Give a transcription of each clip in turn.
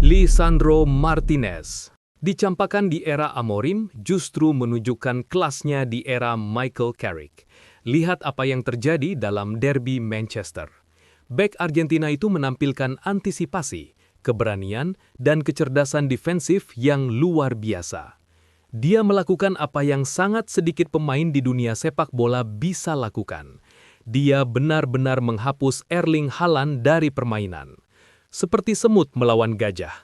Lisandro Martinez dicampakkan di era Amorim justru menunjukkan kelasnya di era Michael Carrick. Lihat apa yang terjadi dalam derby Manchester. Bek Argentina itu menampilkan antisipasi, keberanian, dan kecerdasan defensif yang luar biasa. Dia melakukan apa yang sangat sedikit pemain di dunia sepak bola bisa lakukan. Dia benar-benar menghapus Erling Haaland dari permainan. Seperti semut melawan gajah.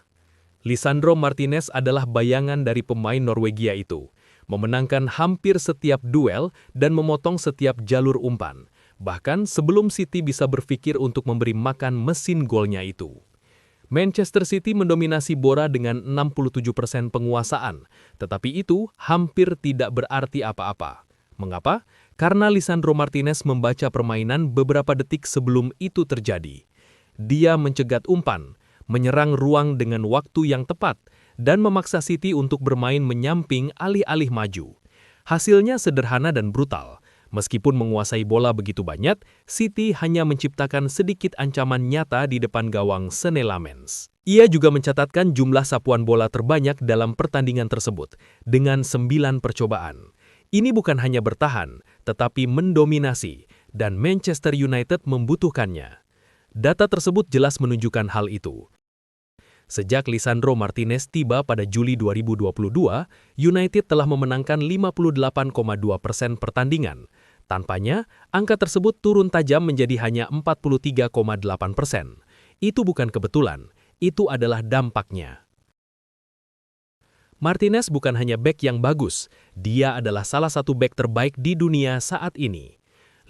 Lisandro Martinez adalah bayangan dari pemain Norwegia itu, memenangkan hampir setiap duel dan memotong setiap jalur umpan, bahkan sebelum City bisa berpikir untuk memberi makan mesin golnya itu. Manchester City mendominasi bola dengan 67% penguasaan, tetapi itu hampir tidak berarti apa-apa. Mengapa? Karena Lisandro Martinez membaca permainan beberapa detik sebelum itu terjadi. Dia mencegat umpan, menyerang ruang dengan waktu yang tepat, dan memaksa City untuk bermain menyamping alih-alih maju. Hasilnya sederhana dan brutal. Meskipun menguasai bola begitu banyak, City hanya menciptakan sedikit ancaman nyata di depan gawang Senne Lammens. Ia juga mencatatkan jumlah sapuan bola terbanyak dalam pertandingan tersebut, dengan 9 percobaan. Ini bukan hanya bertahan, tetapi mendominasi, dan Manchester United membutuhkannya. Data tersebut jelas menunjukkan hal itu. Sejak Lisandro Martinez tiba pada Juli 2022, United telah memenangkan 58,2% pertandingan. Tanpanya, angka tersebut turun tajam menjadi hanya 43,8%. Itu bukan kebetulan, itu adalah dampaknya. Martinez bukan hanya bek yang bagus, dia adalah salah satu bek terbaik di dunia saat ini.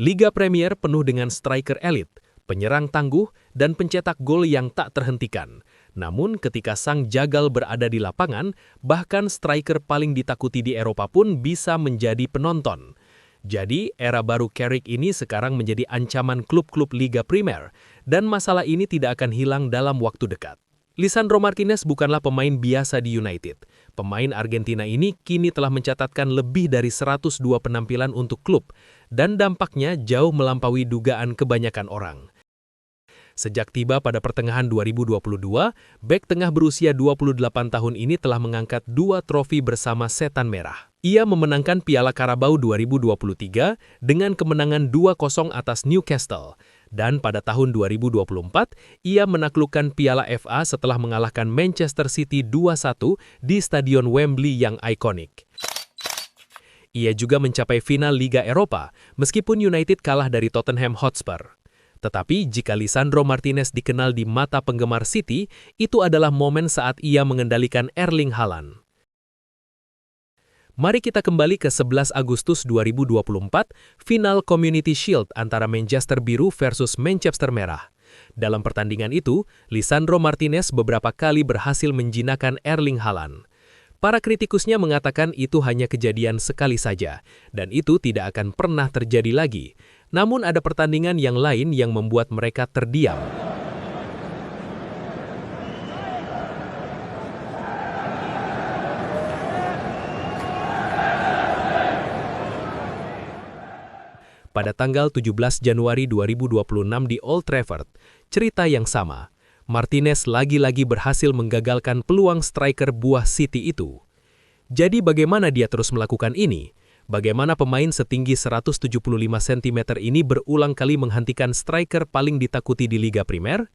Liga Premier penuh dengan striker elit, penyerang tangguh, dan pencetak gol yang tak terhentikan. Namun ketika sang jagal berada di lapangan, bahkan striker paling ditakuti di Eropa pun bisa menjadi penonton. Jadi, era baru Carrick ini sekarang menjadi ancaman klub-klub Liga Primer, dan masalah ini tidak akan hilang dalam waktu dekat. Lisandro Martinez bukanlah pemain biasa di United. Pemain Argentina ini kini telah mencatatkan lebih dari 102 penampilan untuk klub, dan dampaknya jauh melampaui dugaan kebanyakan orang. Sejak tiba pada pertengahan 2022, bek tengah berusia 28 tahun ini telah mengangkat 2 trofi bersama Setan Merah. Ia memenangkan Piala Carabao 2023 dengan kemenangan 2-0 atas Newcastle. Dan pada tahun 2024, ia menaklukkan Piala FA setelah mengalahkan Manchester City 2-1 di Stadion Wembley yang ikonik. Ia juga mencapai final Liga Eropa, meskipun United kalah dari Tottenham Hotspur. Tetapi jika Lisandro Martinez dikenal di mata penggemar City, itu adalah momen saat ia mengendalikan Erling Haaland. Mari kita kembali ke 11 Agustus 2024, final Community Shield antara Manchester Biru versus Manchester Merah. Dalam pertandingan itu, Lisandro Martinez beberapa kali berhasil menjinakkan Erling Haaland. Para kritikusnya mengatakan itu hanya kejadian sekali saja, dan itu tidak akan pernah terjadi lagi. Namun ada pertandingan yang lain yang membuat mereka terdiam. Pada tanggal 17 Januari 2026 di Old Trafford, cerita yang sama. Martinez lagi-lagi berhasil menggagalkan peluang striker buah City itu. Jadi bagaimana dia terus melakukan ini? Bagaimana pemain setinggi 175 cm ini berulang kali menghentikan striker paling ditakuti di Liga Primer?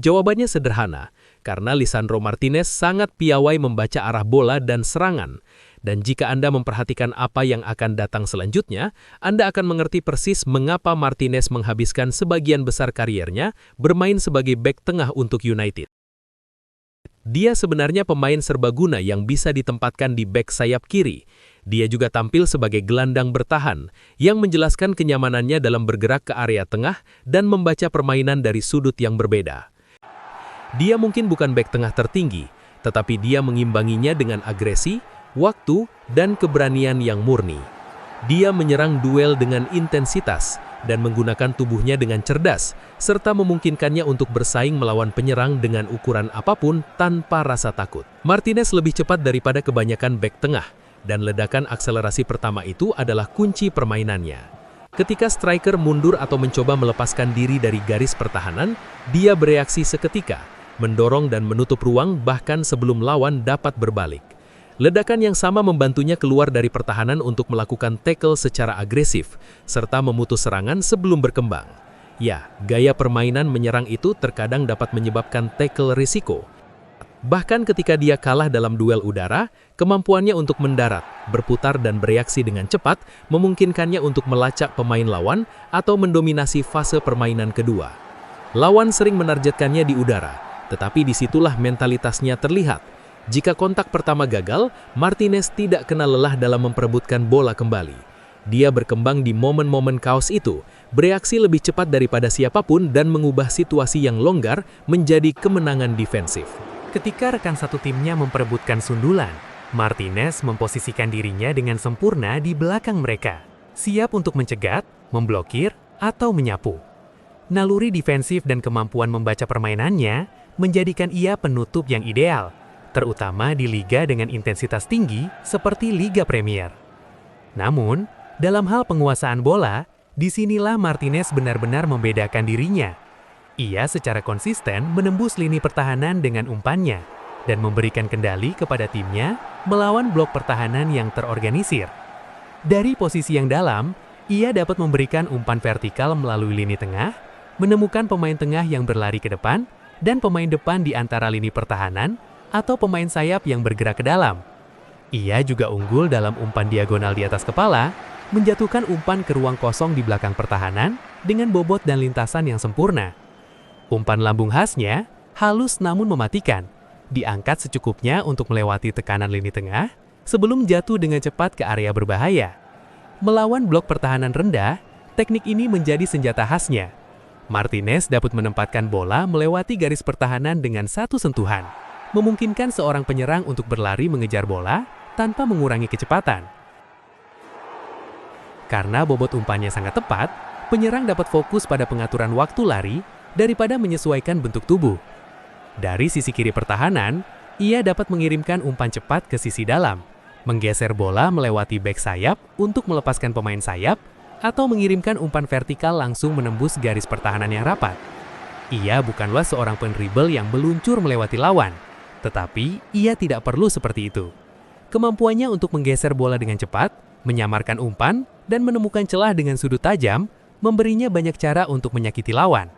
Jawabannya sederhana, karena Lisandro Martinez sangat piawai membaca arah bola dan serangan. Dan jika Anda memperhatikan apa yang akan datang selanjutnya, Anda akan mengerti persis mengapa Martinez menghabiskan sebagian besar kariernya bermain sebagai bek tengah untuk United. Dia sebenarnya pemain serbaguna yang bisa ditempatkan di bek sayap kiri. Dia juga tampil sebagai gelandang bertahan, yang menjelaskan kenyamanannya dalam bergerak ke area tengah dan membaca permainan dari sudut yang berbeda. Dia mungkin bukan bek tengah tertinggi, tetapi dia mengimbanginya dengan agresi, waktu, dan keberanian yang murni. Dia menyerang duel dengan intensitas dan menggunakan tubuhnya dengan cerdas, serta memungkinkannya untuk bersaing melawan penyerang dengan ukuran apapun tanpa rasa takut. Martinez lebih cepat daripada kebanyakan bek tengah, dan ledakan akselerasi pertama itu adalah kunci permainannya. Ketika striker mundur atau mencoba melepaskan diri dari garis pertahanan, dia bereaksi seketika, mendorong dan menutup ruang bahkan sebelum lawan dapat berbalik. Ledakan yang sama membantunya keluar dari pertahanan untuk melakukan tackle secara agresif, serta memutus serangan sebelum berkembang. Ya, gaya permainan menyerang itu terkadang dapat menyebabkan tackle risiko. Bahkan ketika dia kalah dalam duel udara, kemampuannya untuk mendarat, berputar dan bereaksi dengan cepat memungkinkannya untuk melacak pemain lawan atau mendominasi fase permainan kedua. Lawan sering menargetkannya di udara, tetapi disitulah mentalitasnya terlihat. Jika kontak pertama gagal, Martinez tidak kenal lelah dalam memperebutkan bola kembali. Dia berkembang di momen-momen kaos itu, bereaksi lebih cepat daripada siapapun dan mengubah situasi yang longgar menjadi kemenangan defensif. Ketika rekan satu timnya memperebutkan sundulan, Martinez memposisikan dirinya dengan sempurna di belakang mereka, siap untuk mencegat, memblokir, atau menyapu. Naluri defensif dan kemampuan membaca permainannya menjadikan ia penutup yang ideal, terutama di liga dengan intensitas tinggi seperti Liga Premier. Namun, dalam hal penguasaan bola, disinilah Martinez benar-benar membedakan dirinya. Ia secara konsisten menembus lini pertahanan dengan umpannya dan memberikan kendali kepada timnya melawan blok pertahanan yang terorganisir. Dari posisi yang dalam, ia dapat memberikan umpan vertikal melalui lini tengah, menemukan pemain tengah yang berlari ke depan, dan pemain depan di antara lini pertahanan atau pemain sayap yang bergerak ke dalam. Ia juga unggul dalam umpan diagonal di atas kepala, menjatuhkan umpan ke ruang kosong di belakang pertahanan dengan bobot dan lintasan yang sempurna. Umpan lambung khasnya, halus namun mematikan, diangkat secukupnya untuk melewati tekanan lini tengah sebelum jatuh dengan cepat ke area berbahaya. Melawan blok pertahanan rendah, teknik ini menjadi senjata khasnya. Martinez dapat menempatkan bola melewati garis pertahanan dengan satu sentuhan, memungkinkan seorang penyerang untuk berlari mengejar bola tanpa mengurangi kecepatan. Karena bobot umpannya sangat tepat, penyerang dapat fokus pada pengaturan waktu lari daripada menyesuaikan bentuk tubuh. Dari sisi kiri pertahanan, ia dapat mengirimkan umpan cepat ke sisi dalam, menggeser bola melewati bek sayap untuk melepaskan pemain sayap, atau mengirimkan umpan vertikal langsung menembus garis pertahanan yang rapat. Ia bukanlah seorang pendribel yang meluncur melewati lawan, tetapi ia tidak perlu seperti itu. Kemampuannya untuk menggeser bola dengan cepat, menyamarkan umpan, dan menemukan celah dengan sudut tajam, memberinya banyak cara untuk menyakiti lawan.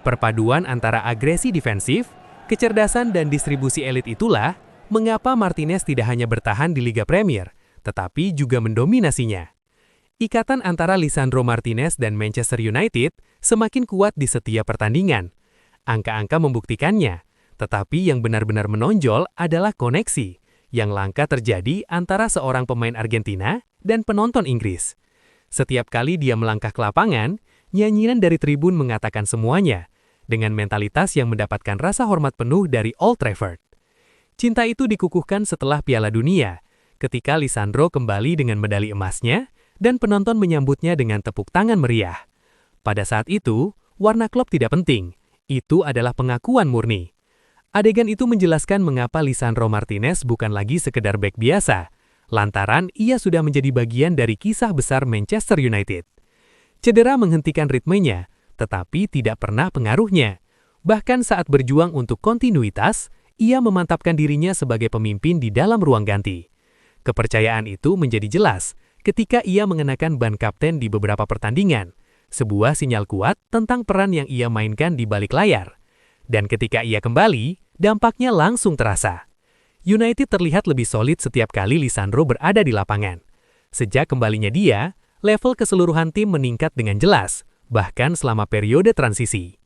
Perpaduan antara agresi defensif, kecerdasan dan distribusi elit itulah mengapa Martinez tidak hanya bertahan di Liga Premier, tetapi juga mendominasinya. Ikatan antara Lisandro Martinez dan Manchester United semakin kuat di setiap pertandingan. Angka-angka membuktikannya, tetapi yang benar-benar menonjol adalah koneksi yang langka terjadi antara seorang pemain Argentina dan penonton Inggris. Setiap kali dia melangkah ke lapangan, nyanyian dari tribun mengatakan semuanya, dengan mentalitas yang mendapatkan rasa hormat penuh dari Old Trafford. Cinta itu dikukuhkan setelah Piala Dunia, ketika Lisandro kembali dengan medali emasnya, dan penonton menyambutnya dengan tepuk tangan meriah. Pada saat itu, warna klub tidak penting, itu adalah pengakuan murni. Adegan itu menjelaskan mengapa Lisandro Martinez bukan lagi sekedar bek biasa, lantaran ia sudah menjadi bagian dari kisah besar Manchester United. Cedera menghentikan ritmenya, tetapi tidak pernah pengaruhnya. Bahkan saat berjuang untuk kontinuitas, ia memantapkan dirinya sebagai pemimpin di dalam ruang ganti. Kepercayaan itu menjadi jelas ketika ia mengenakan ban kapten di beberapa pertandingan, sebuah sinyal kuat tentang peran yang ia mainkan di balik layar. Dan ketika ia kembali, dampaknya langsung terasa. United terlihat lebih solid setiap kali Lisandro berada di lapangan. Sejak kembalinya dia, level keseluruhan tim meningkat dengan jelas, bahkan selama periode transisi.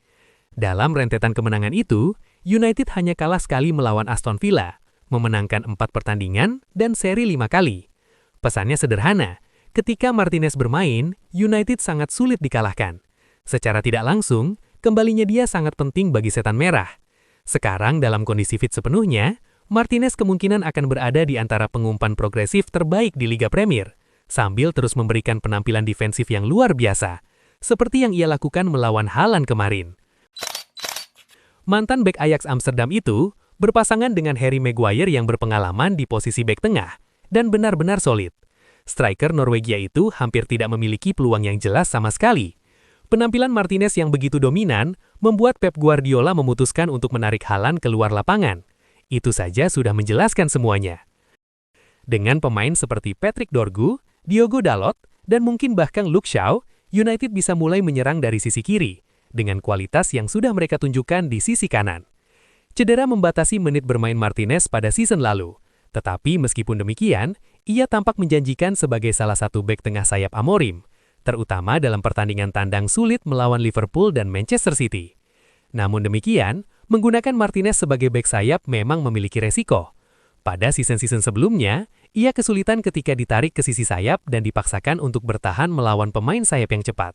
Dalam rentetan kemenangan itu, United hanya kalah sekali melawan Aston Villa, memenangkan 4 pertandingan dan seri 5 kali. Pesannya sederhana, ketika Martinez bermain, United sangat sulit dikalahkan. Secara tidak langsung, kembalinya dia sangat penting bagi setan merah. Sekarang dalam kondisi fit sepenuhnya, Martinez kemungkinan akan berada di antara pengumpan progresif terbaik di Liga Premier, sambil terus memberikan penampilan defensif yang luar biasa, seperti yang ia lakukan melawan Haaland kemarin. Mantan bek Ajax Amsterdam itu berpasangan dengan Harry Maguire yang berpengalaman di posisi bek tengah dan benar-benar solid. Striker Norwegia itu hampir tidak memiliki peluang yang jelas sama sekali. Penampilan Martinez yang begitu dominan membuat Pep Guardiola memutuskan untuk menarik Haaland keluar lapangan. Itu saja sudah menjelaskan semuanya. Dengan pemain seperti Patrick Dorgu, Diogo Dalot, dan mungkin bahkan Luke Shaw, United bisa mulai menyerang dari sisi kiri, dengan kualitas yang sudah mereka tunjukkan di sisi kanan. Cedera membatasi menit bermain Martinez pada season lalu, tetapi meskipun demikian, ia tampak menjanjikan sebagai salah satu bek tengah sayap Amorim, terutama dalam pertandingan tandang sulit melawan Liverpool dan Manchester City. Namun demikian, menggunakan Martinez sebagai bek sayap memang memiliki resiko. Pada season-season sebelumnya, ia kesulitan ketika ditarik ke sisi sayap dan dipaksakan untuk bertahan melawan pemain sayap yang cepat.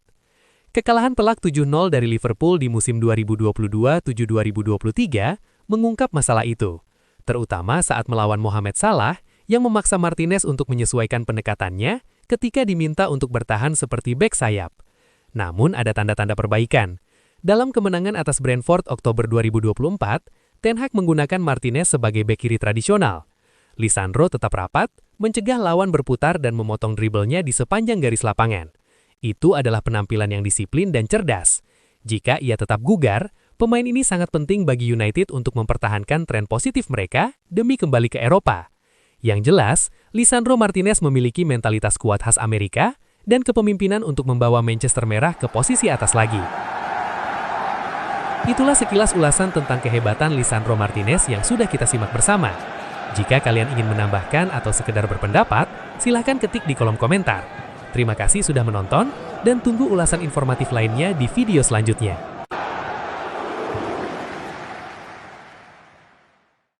Kekalahan telak 7-0 dari Liverpool di musim 2022-2023 mengungkap masalah itu, terutama saat melawan Mohamed Salah yang memaksa Martinez untuk menyesuaikan pendekatannya ketika diminta untuk bertahan seperti bek sayap. Namun ada tanda-tanda perbaikan. Dalam kemenangan atas Brentford Oktober 2024, Ten Hag menggunakan Martinez sebagai bek kiri tradisional. Lisandro tetap rapat, mencegah lawan berputar dan memotong dribblenya di sepanjang garis lapangan. Itu adalah penampilan yang disiplin dan cerdas. Jika ia tetap gugar, pemain ini sangat penting bagi United untuk mempertahankan tren positif mereka demi kembali ke Eropa. Yang jelas, Lisandro Martinez memiliki mentalitas kuat khas Amerika dan kepemimpinan untuk membawa Manchester Merah ke posisi atas lagi. Itulah sekilas ulasan tentang kehebatan Lisandro Martinez yang sudah kita simak bersama. Jika kalian ingin menambahkan atau sekedar berpendapat, silahkan ketik di kolom komentar. Terima kasih sudah menonton, dan tunggu ulasan informatif lainnya di video selanjutnya.